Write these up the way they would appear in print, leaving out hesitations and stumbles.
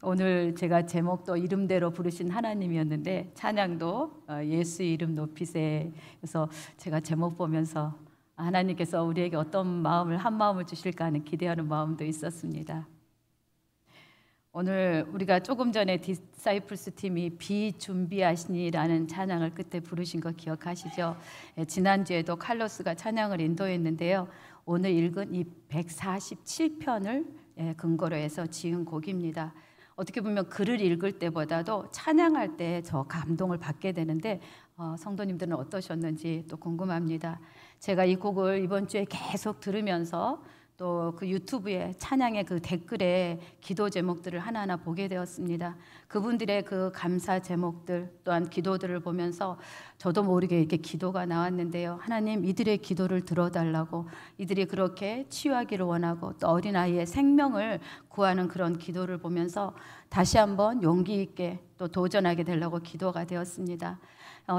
오늘 제가 제목도 이름대로 부르신 하나님이었는데 찬양도 예수 이름 높이세. 그래서 제가 제목 보면서 하나님께서 우리에게 어떤 마음을 한 마음을 주실까 하는 기대하는 마음도 있었습니다. 오늘 우리가 조금 전에 디사이플스 팀이 비준비하시니라는 찬양을 끝에 부르신 거 기억하시죠? 지난주에도 칼로스가 찬양을 인도했는데요. 오늘 읽은 이 147편을 근거로 해서 지은 곡입니다. 어떻게 보면 글을 읽을 때보다도 찬양할 때 저 감동을 받게 되는데 성도님들은 어떠셨는지 또 궁금합니다. 제가 이 곡을 이번 주에 계속 들으면서 또 그 유튜브에 찬양의 그 댓글에 기도 제목들을 하나하나 보게 되었습니다. 그분들의 그 감사 제목들 또한 기도들을 보면서 저도 모르게 이렇게 기도가 나왔는데요. 하나님, 이들의 기도를 들어달라고, 이들이 그렇게 치유하기를 원하고 또 어린아이의 생명을 구하는 그런 기도를 보면서 다시 한번 용기 있게 또 도전하게 되려고 기도가 되었습니다.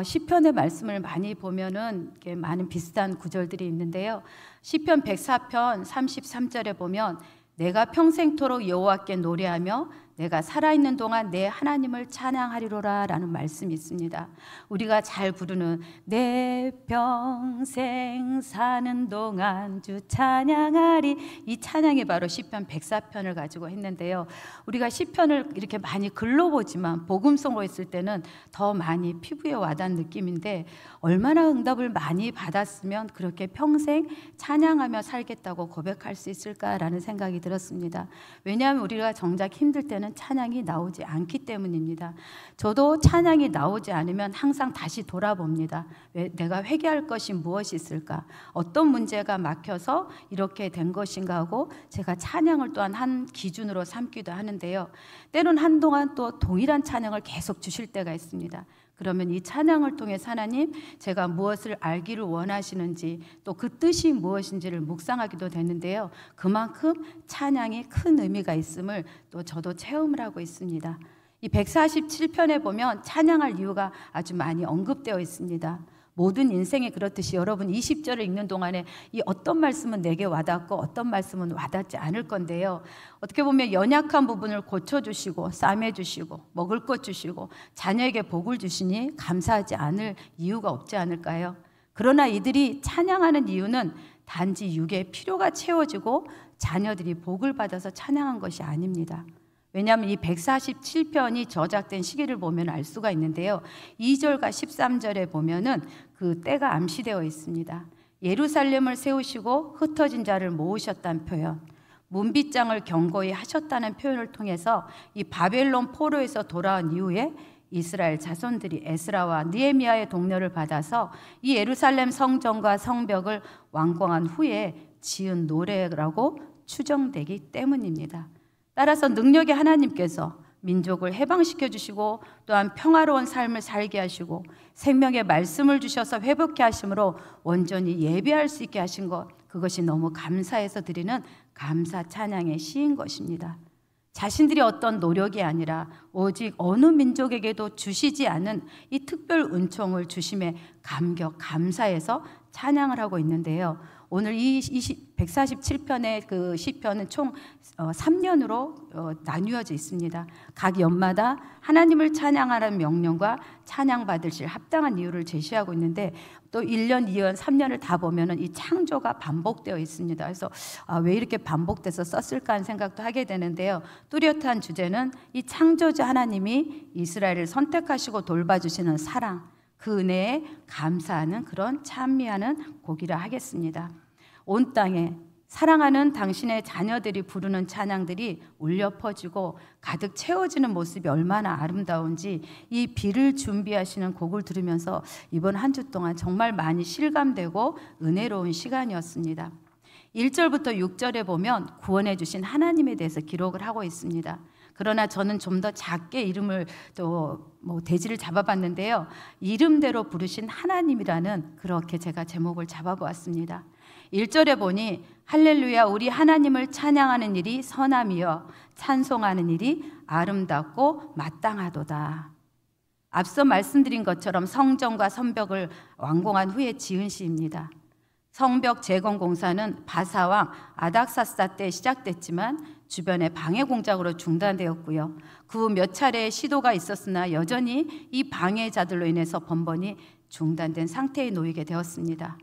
시편의 말씀을 많이 보면은 많은 비슷한 구절들이 있는데요. 시편 104편 33절에 보면 내가 평생토록 여호와께 노래하며 내가 살아있는 동안 내 하나님을 찬양하리로라 라는 말씀이 있습니다. 우리가 잘 부르는 내 평생 사는 동안 주 찬양하리, 이 찬양이 바로 시편 104편을 가지고 했는데요. 우리가 시편을 이렇게 많이 글로 보지만 복음성으로 했을 때는 더 많이 피부에 와닿는 느낌인데 얼마나 응답을 많이 받았으면 그렇게 평생 찬양하며 살겠다고 고백할 수 있을까라는 생각이 들었습니다. 왜냐하면 우리가 정작 힘들 때는 찬양이 나오지 않기 때문입니다. 저도 찬양이 나오지 않으면 항상 다시 돌아봅니다. 내가 회개할 것이 무엇이 있을까? 어떤 문제가 막혀서 이렇게 된 것인가 하고 제가 찬양을 또한 한 기준으로 삼기도 하는데요. 때론 한동안 또 동일한 찬양을 계속 주실 때가 있습니다. 그러면 이 찬양을 통해 하나님, 제가 무엇을 알기를 원하시는지 또 그 뜻이 무엇인지를 묵상하기도 되는데요. 그만큼 찬양이 큰 의미가 있음을 또 저도 체험을 하고 있습니다. 이 147편에 보면 찬양할 이유가 아주 많이 언급되어 있습니다. 모든 인생이 그렇듯이 여러분 20절을 읽는 동안에 이 어떤 말씀은 내게 와닿고 어떤 말씀은 와닿지 않을 건데요. 어떻게 보면 연약한 부분을 고쳐주시고 싸매주시고 먹을 것 주시고 자녀에게 복을 주시니 감사하지 않을 이유가 없지 않을까요? 그러나 이들이 찬양하는 이유는 단지 육의 필요가 채워지고 자녀들이 복을 받아서 찬양한 것이 아닙니다. 왜냐하면 이 147편이 저작된 시기를 보면 알 수가 있는데요. 2절과 13절에 보면은 그 때가 암시되어 있습니다. 예루살렘을 세우시고 흩어진 자를 모으셨다는 표현, 문빗장을 견고히 하셨다는 표현을 통해서 이 바벨론 포로에서 돌아온 이후에 이스라엘 자손들이 에스라와 느헤미야의 독려를 받아서 이 예루살렘 성전과 성벽을 완공한 후에 지은 노래라고 추정되기 때문입니다. 따라서 능력의 하나님께서 민족을 해방시켜 주시고 또한 평화로운 삶을 살게 하시고 생명의 말씀을 주셔서 회복케 하심으로 온전히 예배할 수 있게 하신 것, 그것이 너무 감사해서 드리는 감사 찬양의 시인 것입니다. 자신들이 어떤 노력이 아니라 오직 어느 민족에게도 주시지 않은 이 특별 은총을 주심에 감격, 감사해서 찬양을 하고 있는데요. 오늘 이 147편의 그 시편은 총 3년으로 나뉘어져 있습니다. 각 연마다 하나님을 찬양하라는 명령과 찬양받으실 합당한 이유를 제시하고 있는데 또 1년, 2년, 3년을 다 보면은 이 창조가 반복되어 있습니다. 그래서 왜 이렇게 반복돼서 썼을까 하는 생각도 하게 되는데요. 뚜렷한 주제는 이 창조자 하나님이 이스라엘을 선택하시고 돌봐주시는 사랑, 그 은혜에 감사하는 그런 찬미하는 곡이라 하겠습니다. 온 땅에 사랑하는 당신의 자녀들이 부르는 찬양들이 울려 퍼지고 가득 채워지는 모습이 얼마나 아름다운지 이 비를 준비하시는 곡을 들으면서 이번 한 주 동안 정말 많이 실감되고 은혜로운 시간이었습니다. 1절부터 6절에 보면 구원해 주신 하나님에 대해서 기록을 하고 있습니다. 그러나 저는 좀 더 작게 이름을 또 대지를 잡아봤는데요. 이름대로 부르신 하나님이라는 그렇게 제가 제목을 잡아보았습니다. 1절에 보니 할렐루야 우리 하나님을 찬양하는 일이 선함이여 찬송하는 일이 아름답고 마땅하도다. 앞서 말씀드린 것처럼 성전과 성벽을 완공한 후에 지은 시입니다. 성벽 재건 공사는 바사왕 아닥사스다 때 시작됐지만 주변의 방해 공작으로 중단되었고요. 그 후 몇 차례의 시도가 있었으나 여전히 이 방해자들로 인해서 번번이 중단된 상태에 놓이게 되었습니다.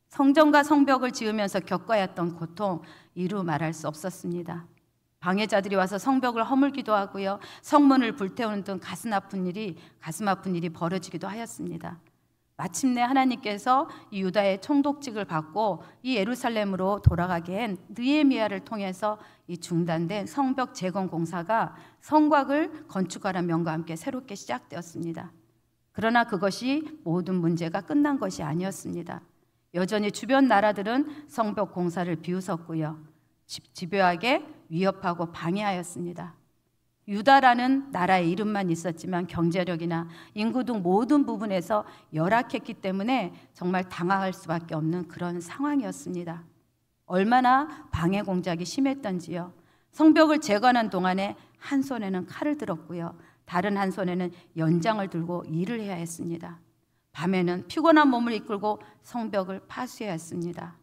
성전과 성벽을 지으면서 겪어야 했던 고통, 이루 말할 수 없었습니다. 방해자들이 와서 성벽을 허물기도 하고요, 성문을 불태우는 등 가슴 아픈 일이 벌어지기도 하였습니다. 마침내 하나님께서 이 유다의 총독직을 받고 이 예루살렘으로 돌아가게 한 느헤미야를 통해서 이 중단된 성벽 재건 공사가 성곽을 건축하라는 명과 함께 새롭게 시작되었습니다. 그러나 그것이 모든 문제가 끝난 것이 아니었습니다. 여전히 주변 나라들은 성벽 공사를 비웃었고요, 집요하게 위협하고 방해하였습니다. 유다라는 나라의 이름만 있었지만 경제력이나 인구 등 모든 부분에서 열악했기 때문에 정말 당황할 수밖에 없는 그런 상황이었습니다. 얼마나 방해 공작이 심했던지요. 성벽을 재건한 동안에 한 손에는 칼을 들었고요, 다른 한 손에는 연장을 들고 일을 해야 했습니다. 밤에는 피곤한 몸을 이끌고 성벽을 파수해야 했습니다.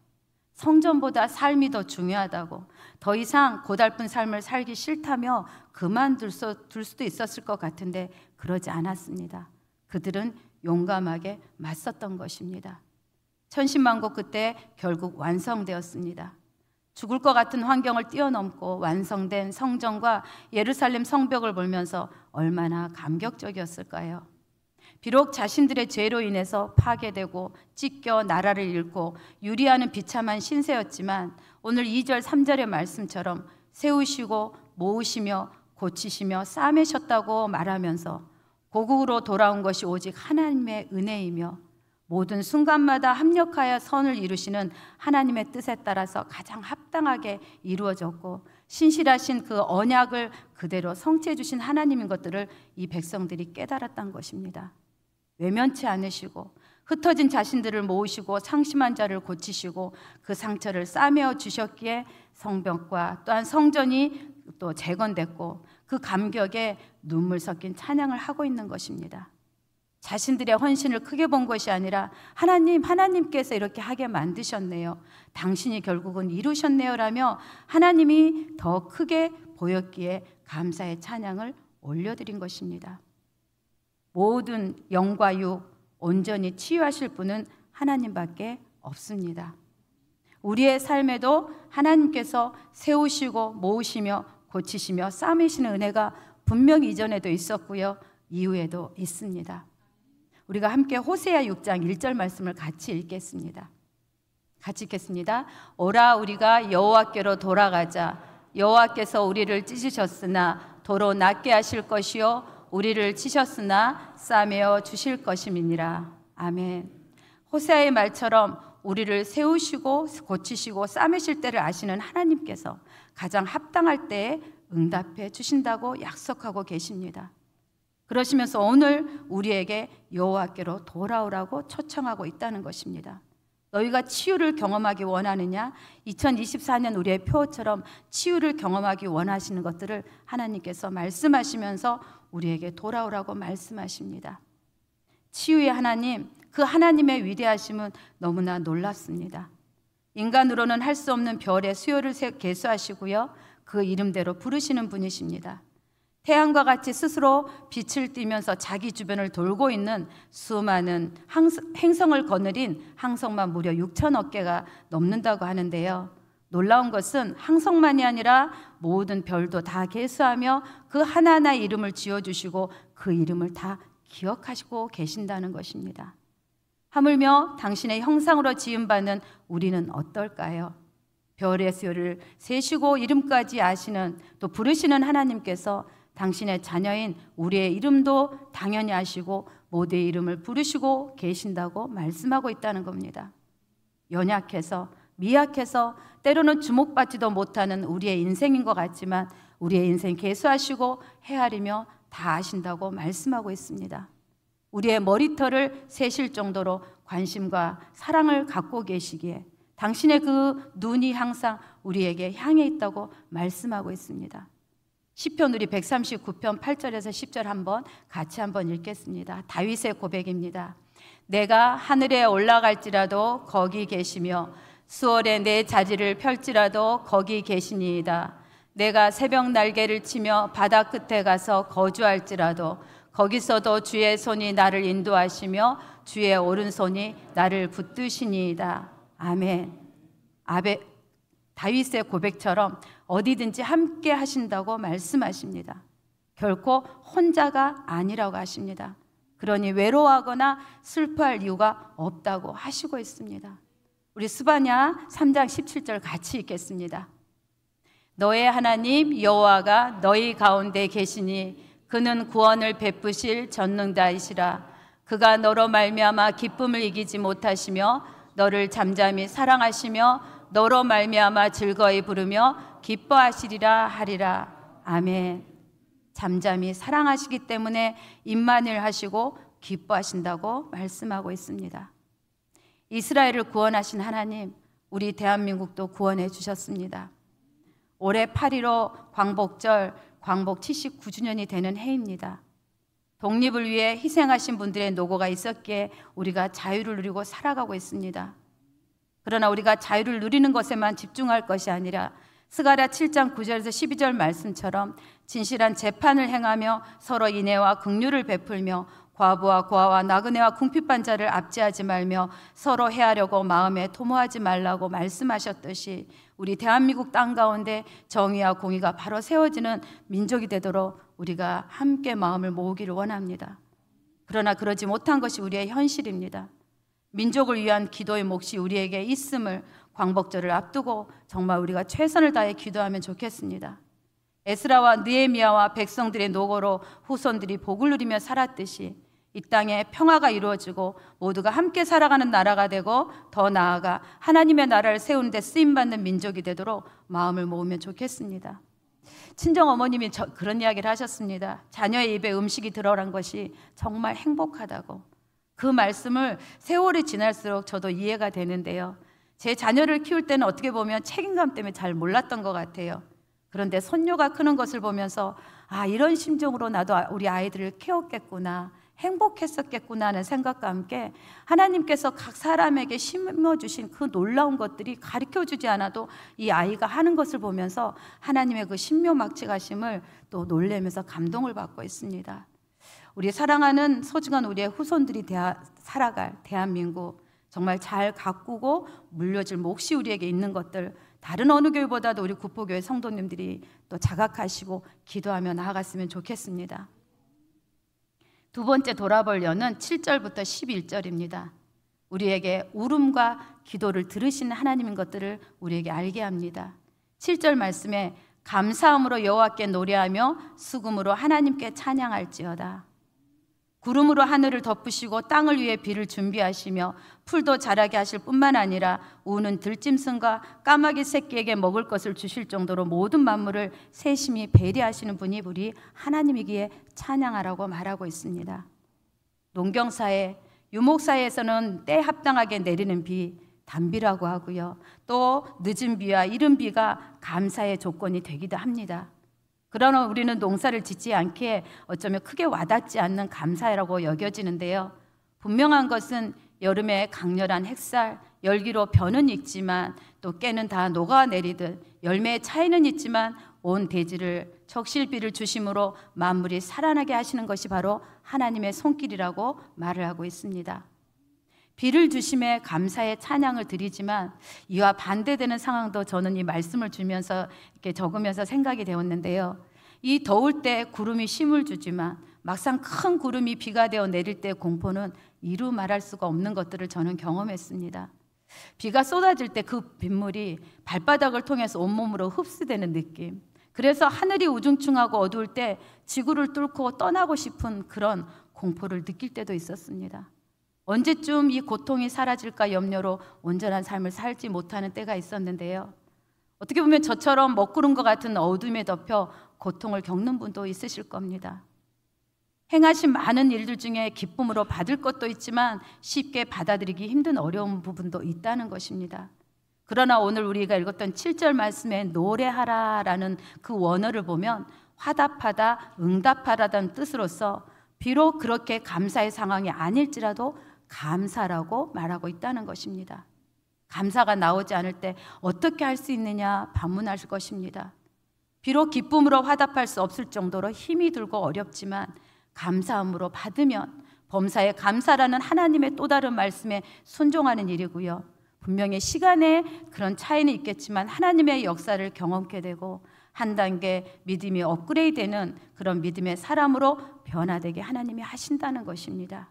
성전보다 삶이 더 중요하다고, 더 이상 고달픈 삶을 살기 싫다며 그만둘 수도 있었을 것 같은데 그러지 않았습니다. 그들은 용감하게 맞섰던 것입니다. 천신만고 끝에 결국 완성되었습니다. 죽을 것 같은 환경을 뛰어넘고 완성된 성전과 예루살렘 성벽을 보면서 얼마나 감격적이었을까요? 비록 자신들의 죄로 인해서 파괴되고 찢겨 나라를 잃고 유리하는 비참한 신세였지만 오늘 2절 3절의 말씀처럼 세우시고 모으시며 고치시며 싸매셨다고 말하면서 고국으로 돌아온 것이 오직 하나님의 은혜이며 모든 순간마다 합력하여 선을 이루시는 하나님의 뜻에 따라서 가장 합당하게 이루어졌고 신실하신 그 언약을 그대로 성취해 주신 하나님인 것들을 이 백성들이 깨달았던 것입니다. 외면치 않으시고 흩어진 자신들을 모으시고 상심한 자를 고치시고 그 상처를 싸매어 주셨기에 성벽과 또한 성전이 또 재건됐고 그 감격에 눈물 섞인 찬양을 하고 있는 것입니다. 자신들의 헌신을 크게 본 것이 아니라 하나님께서 이렇게 하게 만드셨네요, 당신이 결국은 이루셨네요 라며 하나님이 더 크게 보였기에 감사의 찬양을 올려드린 것입니다. 모든 영과 육 온전히 치유하실 분은 하나님밖에 없습니다. 우리의 삶에도 하나님께서 세우시고 모으시며 고치시며 싸매시는 은혜가 분명히 이전에도 있었고요, 이후에도 있습니다. 우리가 함께 호세아 6장 1절 말씀을 같이 읽겠습니다. 같이 읽겠습니다. 오라 우리가 여호와께로 돌아가자. 여호와께서 우리를 찢으셨으나 도로 낫게 하실 것이요 우리를 치셨으나 싸매어 주실 것임이니라. 아멘. 호세아의 말처럼 우리를 세우시고 고치시고 싸매실 때를 아시는 하나님께서 가장 합당할 때에 응답해 주신다고 약속하고 계십니다. 그러시면서 오늘 우리에게 여호와께로 돌아오라고 초청하고 있다는 것입니다. 너희가 치유를 경험하기 원하느냐? 2024년 우리의 표처럼 치유를 경험하기 원하시는 것들을 하나님께서 말씀하시면서 우리에게 돌아오라고 말씀하십니다. 치유의 하나님, 그 하나님의 위대하심은 너무나 놀랍습니다. 인간으로는 할 수 없는 별의 수요를 계수하시고요, 그 이름대로 부르시는 분이십니다. 태양과 같이 스스로 빛을 띠면서 자기 주변을 돌고 있는 수많은 행성을 거느린 항성만 무려 6천억 개가 넘는다고 하는데요, 놀라운 것은 항성만이 아니라 모든 별도 다 계수하며 그 하나하나의 이름을 지어주시고 그 이름을 다 기억하시고 계신다는 것입니다. 하물며 당신의 형상으로 지음받는 우리는 어떨까요? 별의 수요를 세시고 이름까지 아시는, 또 부르시는 하나님께서 당신의 자녀인 우리의 이름도 당연히 아시고 모두의 이름을 부르시고 계신다고 말씀하고 있다는 겁니다. 연약해서 미약해서 때로는 주목받지도 못하는 우리의 인생인 것 같지만 우리의 인생 계수하시고 헤아리며 다 아신다고 말씀하고 있습니다. 우리의 머리털을 세실 정도로 관심과 사랑을 갖고 계시기에 당신의 그 눈이 항상 우리에게 향해 있다고 말씀하고 있습니다. 시편 우리 139편 8절에서 10절 같이 한번 읽겠습니다. 다윗의 고백입니다. 내가 하늘에 올라갈지라도 거기 계시며 수월에 내 자리를 펼지라도 거기 계시니이다. 내가 새벽 날개를 치며 바다 끝에 가서 거주할지라도 거기서도 주의 손이 나를 인도하시며 주의 오른손이 나를 붙드시니이다. 아멘. 다윗의 고백처럼 어디든지 함께 하신다고 말씀하십니다. 결코 혼자가 아니라고 하십니다. 그러니 외로워하거나 슬퍼할 이유가 없다고 하시고 있습니다. 우리 스바냐 3장 17절 같이 읽겠습니다. 너의 하나님 여호와가 너희 가운데 계시니 그는 구원을 베푸실 전능자이시라. 그가 너로 말미암아 기쁨을 이기지 못하시며 너를 잠잠히 사랑하시며 너로 말미암아 즐거이 부르며 기뻐하시리라 하리라. 아멘. 잠잠히 사랑하시기 때문에 임만을 하시고 기뻐하신다고 말씀하고 있습니다. 이스라엘을 구원하신 하나님, 우리 대한민국도 구원해 주셨습니다. 올해 8.15 광복절, 광복 79주년이 되는 해입니다. 독립을 위해 희생하신 분들의 노고가 있었기에 우리가 자유를 누리고 살아가고 있습니다. 그러나 우리가 자유를 누리는 것에만 집중할 것이 아니라 스가랴 7장 9절에서 12절 말씀처럼 진실한 재판을 행하며 서로 인애와 긍휼을 베풀며 과부와 고아와 나그네와 궁핍한 자를 압제하지 말며 서로 해하려고 마음에 도모하지 말라고 말씀하셨듯이 우리 대한민국 땅 가운데 정의와 공의가 바로 세워지는 민족이 되도록 우리가 함께 마음을 모으기를 원합니다. 그러나 그러지 못한 것이 우리의 현실입니다. 민족을 위한 기도의 몫이 우리에게 있음을 광복절을 앞두고 정말 우리가 최선을 다해 기도하면 좋겠습니다. 에스라와 느헤미야와 백성들의 노고로 후손들이 복을 누리며 살았듯이 이 땅에 평화가 이루어지고 모두가 함께 살아가는 나라가 되고 더 나아가 하나님의 나라를 세우는 데 쓰임받는 민족이 되도록 마음을 모으면 좋겠습니다. 친정어머님이 그런 이야기를 하셨습니다. 자녀의 입에 음식이 들어간 것이 정말 행복하다고. 그 말씀을 세월이 지날수록 저도 이해가 되는데요. 제 자녀를 키울 때는 어떻게 보면 책임감 때문에 잘 몰랐던 것 같아요. 그런데 손녀가 크는 것을 보면서 이런 심정으로 나도 우리 아이들을 키웠겠구나, 행복했었겠구나 하는 생각과 함께 하나님께서 각 사람에게 심어주신 그 놀라운 것들이 가르쳐주지 않아도 이 아이가 하는 것을 보면서 하나님의 그 신묘막측하심을 또 놀라면서 감동을 받고 있습니다. 우리 사랑하는 소중한 우리의 후손들이 살아갈 대한민국, 정말 잘 가꾸고 물려줄 몫이 우리에게 있는 것들, 다른 어느 교회보다도 우리 구포교회 성도님들이 또 자각하시고 기도하며 나아갔으면 좋겠습니다. 두 번째 돌아볼 여는 7절부터 11절입니다. 우리에게 울음과 기도를 들으시는 하나님인 것들을 우리에게 알게 합니다. 7절 말씀에 감사함으로 여호와께 노래하며 수금으로 하나님께 찬양할지어다. 구름으로 하늘을 덮으시고 땅을 위해 비를 준비하시며 풀도 자라게 하실 뿐만 아니라 우는 들짐승과 까마귀 새끼에게 먹을 것을 주실 정도로 모든 만물을 세심히 배려하시는 분이 우리 하나님이기에 찬양하라고 말하고 있습니다. 농경사회, 유목사회에서는 때 합당하게 내리는 비, 단비라고 하고요. 또 늦은 비와 이른 비가 감사의 조건이 되기도 합니다. 그러나 우리는 농사를 짓지 않기에 어쩌면 크게 와닿지 않는 감사라고 여겨지는데요. 분명한 것은 여름에 강렬한 햇살, 열기로 벼는 익지만 또 깨는 다 녹아내리듯 열매의 차이는 있지만 온 대지를 적실비를 주심으로 만물이 살아나게 하시는 것이 바로 하나님의 손길이라고 말을 하고 있습니다. 비를 주심에 감사의 찬양을 드리지만 이와 반대되는 상황도 저는 이 말씀을 주면서 이렇게 적으면서 생각이 되었는데요. 이 더울 때 구름이 쉼을 주지만 막상 큰 구름이 비가 되어 내릴 때 공포는 이루 말할 수가 없는 것들을 저는 경험했습니다. 비가 쏟아질 때 그 빗물이 발바닥을 통해서 온몸으로 흡수되는 느낌, 그래서 하늘이 우중충하고 어두울 때 지구를 뚫고 떠나고 싶은 그런 공포를 느낄 때도 있었습니다. 언제쯤 이 고통이 사라질까 염려로 온전한 삶을 살지 못하는 때가 있었는데요. 어떻게 보면 저처럼 먹구름과 같은 어둠에 덮여 고통을 겪는 분도 있으실 겁니다. 행하신 많은 일들 중에 기쁨으로 받을 것도 있지만 쉽게 받아들이기 힘든 어려운 부분도 있다는 것입니다. 그러나 오늘 우리가 읽었던 7절 말씀에 노래하라라는 그 원어를 보면 화답하다, 응답하라는 뜻으로서 비록 그렇게 감사의 상황이 아닐지라도 감사라고 말하고 있다는 것입니다. 감사가 나오지 않을 때 어떻게 할 수 있느냐 반문하실 것입니다. 비록 기쁨으로 화답할 수 없을 정도로 힘이 들고 어렵지만 감사함으로 받으면 범사에 감사라는 하나님의 또 다른 말씀에 순종하는 일이고요. 분명히 시간에 그런 차이는 있겠지만 하나님의 역사를 경험하게 되고 한 단계 믿음이 업그레이드되는 그런 믿음의 사람으로 변화되게 하나님이 하신다는 것입니다.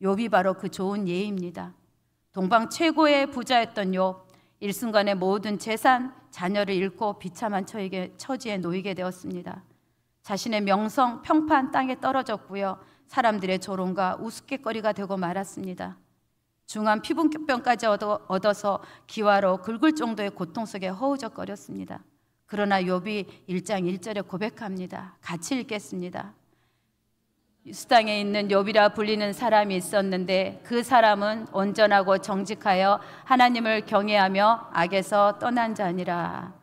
욥이 바로 그 좋은 예입니다. 동방 최고의 부자였던 욥, 일순간에 모든 재산, 자녀를 잃고 비참한 처지에 놓이게 되었습니다. 자신의 명성, 평판 땅에 떨어졌고요. 사람들의 조롱과 우스갯거리가 되고 말았습니다. 중한 피부병까지 얻어서 기와로 긁을 정도의 고통 속에 허우적거렸습니다. 그러나 욥이 1장 1절에 고백합니다. 같이 읽겠습니다. 수당에 있는 욥이라 불리는 사람이 있었는데 그 사람은 온전하고 정직하여 하나님을 경외하며 악에서 떠난 자니라.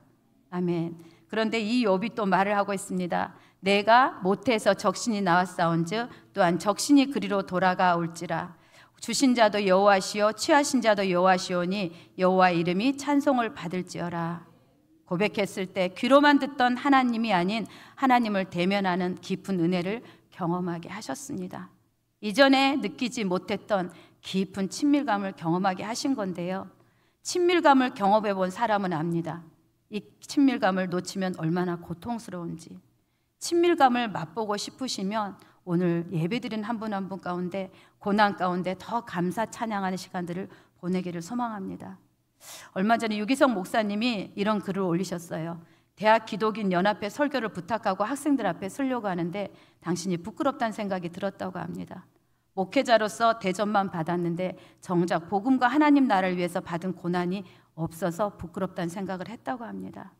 아멘. 그런데 이 욥이 또 말을 하고 있습니다. 내가 모태에서 적신이 나왔사온즉 또한 적신이 그리로 돌아가 올지라. 주신 자도 여호와시요 취하신 자도 여호와시오니 여호와 이름이 찬송을 받을지어라. 고백했을 때 귀로만 듣던 하나님이 아닌 하나님을 대면하는 깊은 은혜를 경험하게 하셨습니다. 이전에 느끼지 못했던 깊은 친밀감을 경험하게 하신 건데요. 친밀감을 경험해 본 사람은 압니다. 이 친밀감을 놓치면 얼마나 고통스러운지. 친밀감을 맛보고 싶으시면 오늘 예배드린 한 분 한 분 가운데 고난 가운데 더 감사 찬양하는 시간들을 보내기를 소망합니다. 얼마 전에 유기성 목사님이 이런 글을 올리셨어요. 대학 기독인 연합회 설교를 부탁하고 학생들 앞에 쓰려고 하는데 당신이 부끄럽다는 생각이 들었다고 합니다. 목회자로서 대접만 받았는데 정작 복음과 하나님 나라를 위해서 받은 고난이 없어서 부끄럽다는 생각을 했다고 합니다.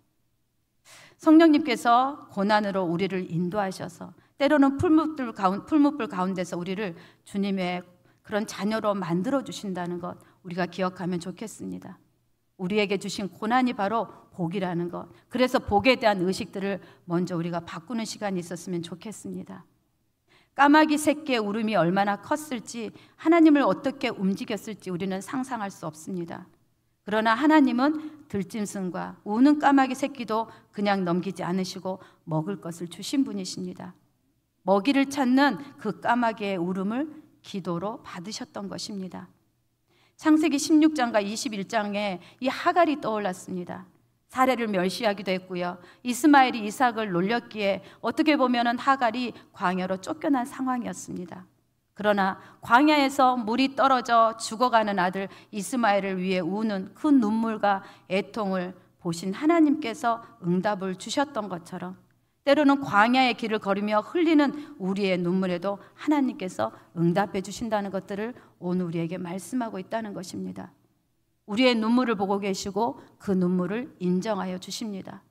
성령님께서 고난으로 우리를 인도하셔서 때로는 풀무불 가운데서 우리를 주님의 그런 자녀로 만들어 주신다는 것 우리가 기억하면 좋겠습니다. 우리에게 주신 고난이 바로 복이라는 것, 그래서 복에 대한 의식들을 먼저 우리가 바꾸는 시간이 있었으면 좋겠습니다. 까마귀 새끼의 울음이 얼마나 컸을지, 하나님을 어떻게 움직였을지 우리는 상상할 수 없습니다. 그러나 하나님은 들짐승과 우는 까마귀 새끼도 그냥 넘기지 않으시고 먹을 것을 주신 분이십니다. 먹이를 찾는 그 까마귀의 울음을 기도로 받으셨던 것입니다. 창세기 16장과 21장에 이 하갈이 떠올랐습니다. 사례를 멸시하기도 했고요. 이스마엘이 이삭을 놀렸기에 어떻게 보면 하갈이 광야로 쫓겨난 상황이었습니다. 그러나 광야에서 물이 떨어져 죽어가는 아들 이스마엘을 위해 우는 그 눈물과 애통을 보신 하나님께서 응답을 주셨던 것처럼 때로는 광야의 길을 걸으며 흘리는 우리의 눈물에도 하나님께서 응답해 주신다는 것들을 오늘 우리에게 말씀하고 있다는 것입니다. 우리의 눈물을 보고 계시고 그 눈물을 인정하여 주십니다.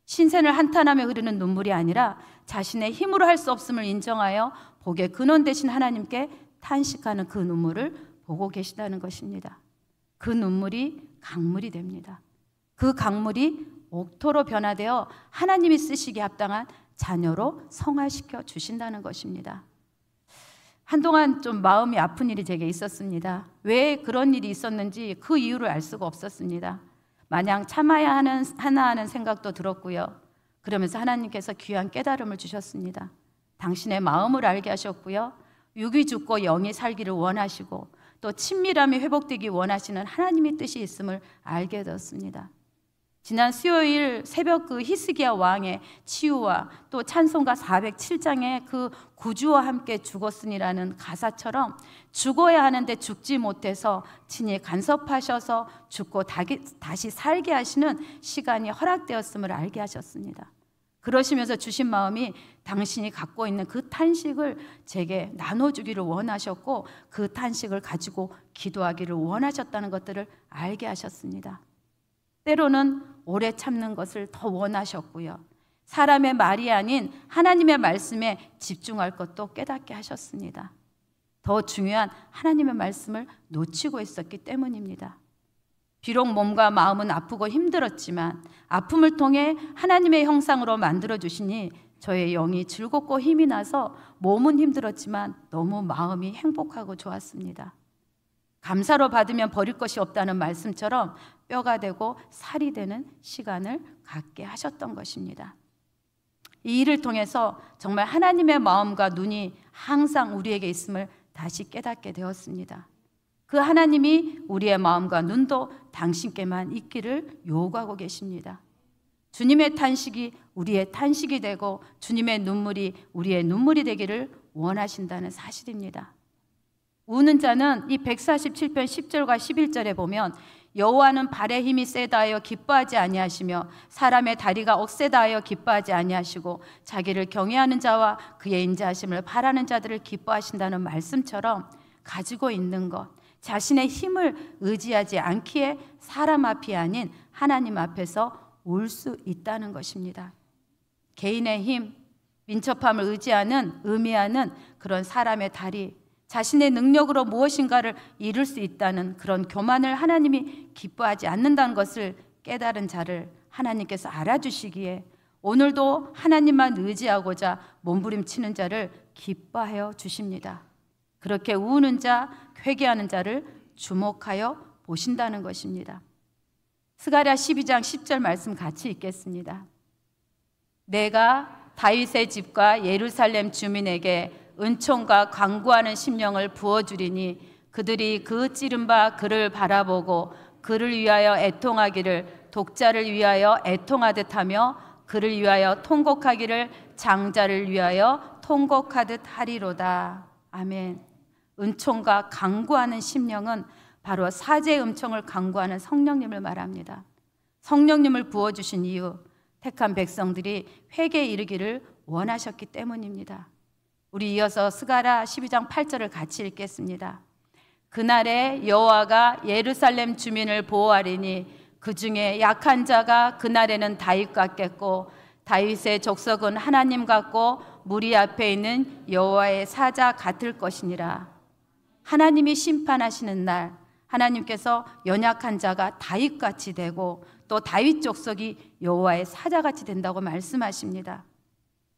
신생을 한탄하며 흐르는 눈물이 아니라 자신의 힘으로 할 수 없음을 인정하여 복의 근원 되신 하나님께 탄식하는 그 눈물을 보고 계시다는 것입니다. 그 눈물이 강물이 됩니다. 그 강물이 옥토로 변화되어 하나님이 쓰시기에 합당한 자녀로 성화시켜 주신다는 것입니다. 한동안 좀 마음이 아픈 일이 제게 있었습니다. 왜 그런 일이 있었는지 그 이유를 알 수가 없었습니다. 마냥 참아야 하는 생각도 들었고요. 그러면서 하나님께서 귀한 깨달음을 주셨습니다. 당신의 마음을 알게 하셨고요. 육이 죽고 영이 살기를 원하시고 또 친밀함이 회복되기 원하시는 하나님의 뜻이 있음을 알게 되었습니다. 지난 수요일 새벽 그 히스기야 왕의 치유와 또 찬송가 407장의 그 구주와 함께 죽었으니라는 가사처럼 죽어야 하는데 죽지 못해서 친히 간섭하셔서 죽고 다시 살게 하시는 시간이 허락되었음을 알게 하셨습니다. 그러시면서 주신 마음이 당신이 갖고 있는 그 탄식을 제게 나눠주기를 원하셨고 그 탄식을 가지고 기도하기를 원하셨다는 것들을 알게 하셨습니다. 때로는 오래 참는 것을 더 원하셨고요. 사람의 말이 아닌 하나님의 말씀에 집중할 것도 깨닫게 하셨습니다. 더 중요한 하나님의 말씀을 놓치고 있었기 때문입니다. 비록 몸과 마음은 아프고 힘들었지만 아픔을 통해 하나님의 형상으로 만들어주시니 저의 영이 즐겁고 힘이 나서 몸은 힘들었지만 너무 마음이 행복하고 좋았습니다. 감사로 받으면 버릴 것이 없다는 말씀처럼 뼈가 되고 살이 되는 시간을 갖게 하셨던 것입니다. 이 일을 통해서 정말 하나님의 마음과 눈이 항상 우리에게 있음을 다시 깨닫게 되었습니다. 그 하나님이 우리의 마음과 눈도 당신께만 있기를 요구하고 계십니다. 주님의 탄식이 우리의 탄식이 되고 주님의 눈물이 우리의 눈물이 되기를 원하신다는 사실입니다. 우는 자는 이 147편 10절과 11절에 보면 여호와는 발의 힘이 세다 하여 기뻐하지 아니하시며 사람의 다리가 억세다 하여 기뻐하지 아니하시고 자기를 경외하는 자와 그의 인자하심을 바라는 자들을 기뻐하신다는 말씀처럼 가지고 있는 것, 자신의 힘을 의지하지 않기에 사람 앞이 아닌 하나님 앞에서 올 수 있다는 것입니다. 개인의 힘, 민첩함을 의미하는 그런 사람의 다리, 자신의 능력으로 무엇인가를 이룰 수 있다는 그런 교만을 하나님이 기뻐하지 않는다는 것을 깨달은 자를 하나님께서 알아주시기에 오늘도 하나님만 의지하고자 몸부림치는 자를 기뻐하여 주십니다. 그렇게 우는 자, 회개하는 자를 주목하여 보신다는 것입니다. 스가랴 12장 10절 말씀 같이 읽겠습니다. 내가 다윗의 집과 예루살렘 주민에게 은총과 강구하는 심령을 부어주리니 그들이 그 찌른 바 그를 바라보고 그를 위하여 애통하기를 독자를 위하여 애통하듯 하며 그를 위하여 통곡하기를 장자를 위하여 통곡하듯 하리로다. 아멘. 은총과 강구하는 심령은 바로 사제의 음성을 강구하는 성령님을 말합니다. 성령님을 부어주신 이유, 택한 백성들이 회개에 이르기를 원하셨기 때문입니다. 우리 이어서 스가랴 12장 8절을 같이 읽겠습니다. 그날에 여호와가 예루살렘 주민을 보호하리니 그 중에 약한 자가 그날에는 다윗 같겠고 다윗의 족속은 하나님 같고 무리 앞에 있는 여호와의 사자 같을 것이니라. 하나님이 심판하시는 날 하나님께서 연약한 자가 다윗같이 되고 또 다윗 족속이 여호와의 사자같이 된다고 말씀하십니다.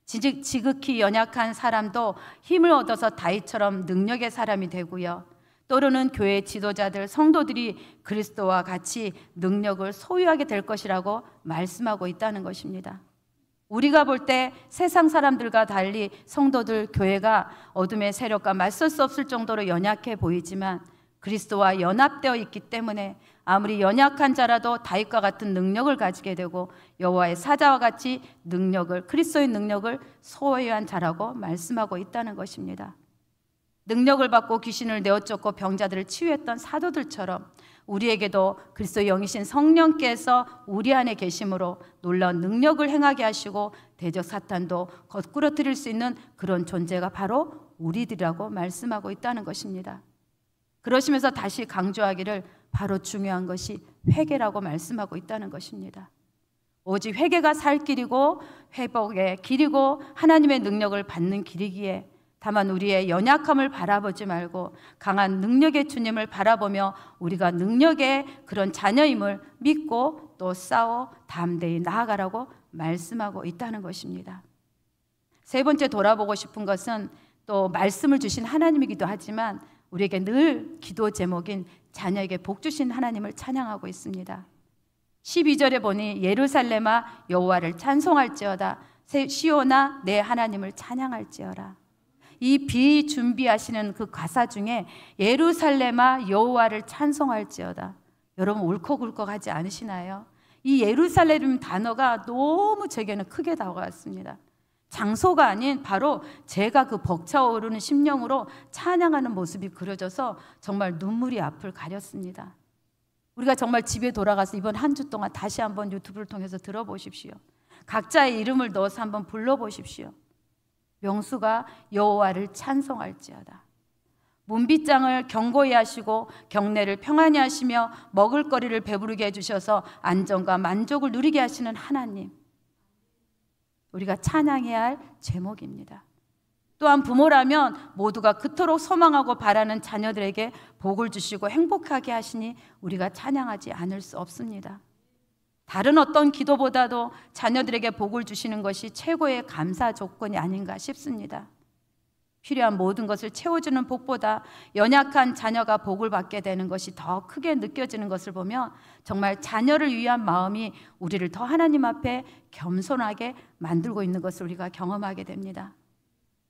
지극히 연약한 사람도 힘을 얻어서 다윗처럼 능력의 사람이 되고요. 또는 교회 지도자들, 성도들이 그리스도와 같이 능력을 소유하게 될 것이라고 말씀하고 있다는 것입니다. 우리가 볼 때 세상 사람들과 달리 성도들, 교회가 어둠의 세력과 맞설 수 없을 정도로 연약해 보이지만 그리스도와 연합되어 있기 때문에 아무리 연약한 자라도 다윗과 같은 능력을 가지게 되고 여호와의 사자와 같이 그리스도의 능력을 소유한 자라고 말씀하고 있다는 것입니다. 능력을 받고 귀신을 내어쫓고 병자들을 치유했던 사도들처럼 우리에게도 그리스도의 영이신 성령께서 우리 안에 계심으로 놀라운 능력을 행하게 하시고 대적 사탄도 거꾸러뜨릴 수 있는 그런 존재가 바로 우리들이라고 말씀하고 있다는 것입니다. 그러시면서 다시 강조하기를 바로 중요한 것이 회개라고 말씀하고 있다는 것입니다. 오직 회개가 살 길이고 회복의 길이고 하나님의 능력을 받는 길이기에 다만 우리의 연약함을 바라보지 말고 강한 능력의 주님을 바라보며 우리가 능력의 그런 자녀임을 믿고 또 싸워 담대히 나아가라고 말씀하고 있다는 것입니다. 세 번째 돌아보고 싶은 것은 또 말씀을 주신 하나님이기도 하지만 우리에게 늘 기도 제목인 자녀에게 복 주신 하나님을 찬양하고 있습니다. 12절에 보니 예루살렘아 여호와를 찬송할지어다 시온아 내 하나님을 찬양할지어라. 이 비준비하시는 그 가사 중에 예루살렘아 여호와를 찬송할지어다. 여러분 울컥울컥하지 않으시나요? 이 예루살렘 단어가 너무 제게는 크게 다가왔습니다. 장소가 아닌 바로 제가 그 벅차오르는 심령으로 찬양하는 모습이 그려져서 정말 눈물이 앞을 가렸습니다. 우리가 정말 집에 돌아가서 이번 한 주 동안 다시 한번 유튜브를 통해서 들어보십시오. 각자의 이름을 넣어서 한번 불러보십시오. 명수가 여호와를 찬송할지어다. 문빗장을 견고히 하시고 경내를 평안히 하시며 먹을거리를 배부르게 해주셔서 안정과 만족을 누리게 하시는 하나님, 우리가 찬양해야 할 제목입니다. 또한 부모라면 모두가 그토록 소망하고 바라는 자녀들에게 복을 주시고 행복하게 하시니 우리가 찬양하지 않을 수 없습니다. 다른 어떤 기도보다도 자녀들에게 복을 주시는 것이 최고의 감사 조건이 아닌가 싶습니다. 필요한 모든 것을 채워주는 복보다 연약한 자녀가 복을 받게 되는 것이 더 크게 느껴지는 것을 보면 정말 자녀를 위한 마음이 우리를 더 하나님 앞에 겸손하게 만들고 있는 것을 우리가 경험하게 됩니다.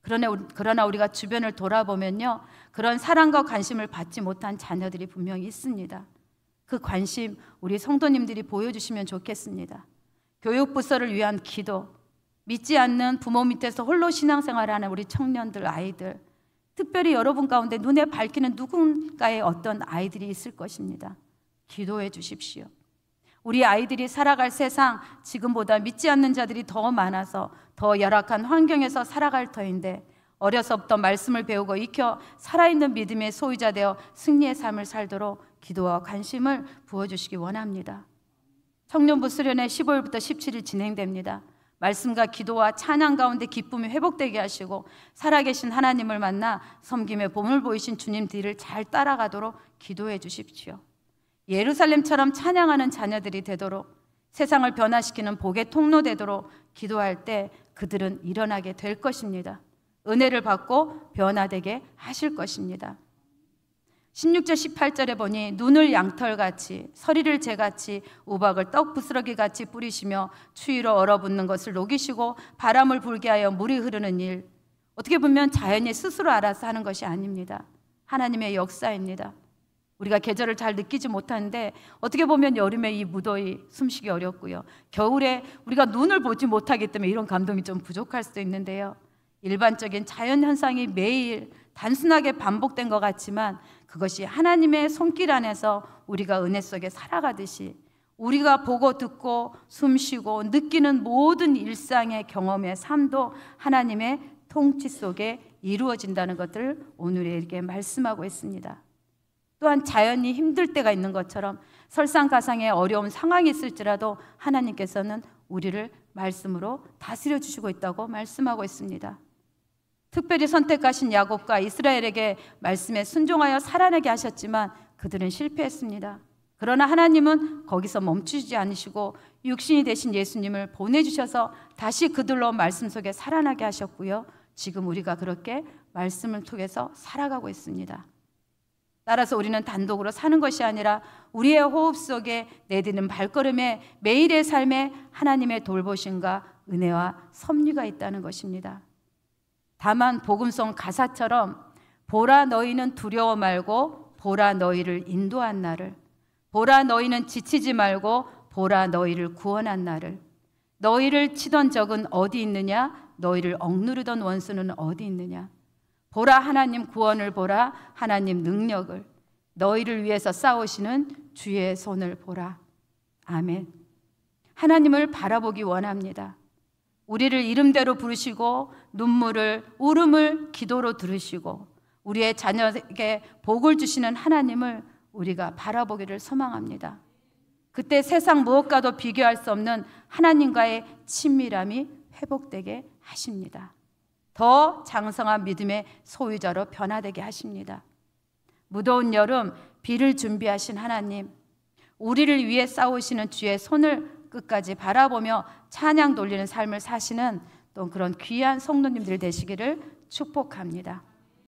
그러나 우리가 주변을 돌아보면요, 그런 사랑과 관심을 받지 못한 자녀들이 분명히 있습니다. 그 관심 우리 성도님들이 보여주시면 좋겠습니다. 교육부서를 위한 기도, 믿지 않는 부모 밑에서 홀로 신앙생활하는 우리 청년들, 아이들, 특별히 여러분 가운데 눈에 밝히는 누군가의 어떤 아이들이 있을 것입니다. 기도해 주십시오. 우리 아이들이 살아갈 세상, 지금보다 믿지 않는 자들이 더 많아서 더 열악한 환경에서 살아갈 터인데 어려서부터 말씀을 배우고 익혀 살아있는 믿음의 소유자 되어 승리의 삶을 살도록 기도와 관심을 부어주시기 원합니다. 청년부 수련회 15일부터 17일 진행됩니다. 말씀과 기도와 찬양 가운데 기쁨이 회복되게 하시고 살아계신 하나님을 만나 섬김의 봄을 보이신 주님 뒤를 잘 따라가도록 기도해 주십시오. 예루살렘처럼 찬양하는 자녀들이 되도록, 세상을 변화시키는 복의 통로 되도록 기도할 때 그들은 일어나게 될 것입니다. 은혜를 받고 변화되게 하실 것입니다. 16절 18절에 보니 눈을 양털같이 서리를 재같이 우박을 떡 부스러기같이 뿌리시며 추위로 얼어붙는 것을 녹이시고 바람을 불게 하여 물이 흐르는 일, 어떻게 보면 자연이 스스로 알아서 하는 것이 아닙니다. 하나님의 역사입니다. 우리가 계절을 잘 느끼지 못하는데 어떻게 보면 여름에 이 무더위 숨쉬기 어렵고요, 겨울에 우리가 눈을 보지 못하기 때문에 이런 감동이 좀 부족할 수도 있는데요, 일반적인 자연현상이 매일 단순하게 반복된 것 같지만 그것이 하나님의 손길 안에서 우리가 은혜 속에 살아가듯이 우리가 보고 듣고 숨쉬고 느끼는 모든 일상의 경험의 삶도 하나님의 통치 속에 이루어진다는 것을 오늘에게 말씀하고 있습니다. 또한 자연이 힘들 때가 있는 것처럼 설상가상의 어려운 상황이 있을지라도 하나님께서는 우리를 말씀으로 다스려 주시고 있다고 말씀하고 있습니다. 특별히 선택하신 야곱과 이스라엘에게 말씀에 순종하여 살아내게 하셨지만 그들은 실패했습니다. 그러나 하나님은 거기서 멈추지 않으시고 육신이 되신 예수님을 보내주셔서 다시 그들로 말씀 속에 살아나게 하셨고요, 지금 우리가 그렇게 말씀을 통해서 살아가고 있습니다. 따라서 우리는 단독으로 사는 것이 아니라 우리의 호흡 속에 내디는 발걸음에 매일의 삶에 하나님의 돌보심과 은혜와 섭리가 있다는 것입니다. 다만 복음성 가사처럼 보라 너희는 두려워 말고 보라 너희를 인도한 나를, 보라 너희는 지치지 말고 보라 너희를 구원한 나를, 너희를 치던 적은 어디 있느냐, 너희를 억누르던 원수는 어디 있느냐, 보라 하나님 구원을 보라, 하나님 능력을, 너희를 위해서 싸우시는 주의 손을 보라. 아멘. 하나님을 바라보기 원합니다. 우리를 이름대로 부르시고 눈물을, 울음을 기도로 들으시고 우리의 자녀에게 복을 주시는 하나님을 우리가 바라보기를 소망합니다. 그때 세상 무엇과도 비교할 수 없는 하나님과의 친밀함이 회복되게 하십니다. 더 장성한 믿음의 소유자로 변화되게 하십니다. 무더운 여름 비를 준비하신 하나님, 우리를 위해 싸우시는 주의 손을 끝까지 바라보며 찬양 돌리는 삶을 사시는 또 그런 귀한 성도님들 되시기를 축복합니다.